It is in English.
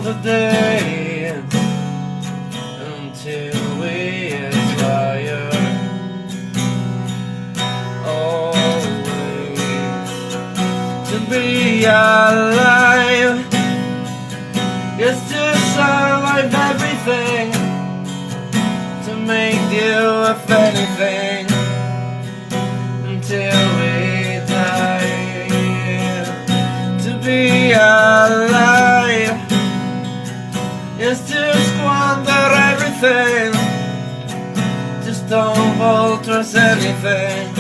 another day until we expire. Always to be alive is to survive everything, to make do with anything until we die. To be alive is to squander everything, just don't fall trust anything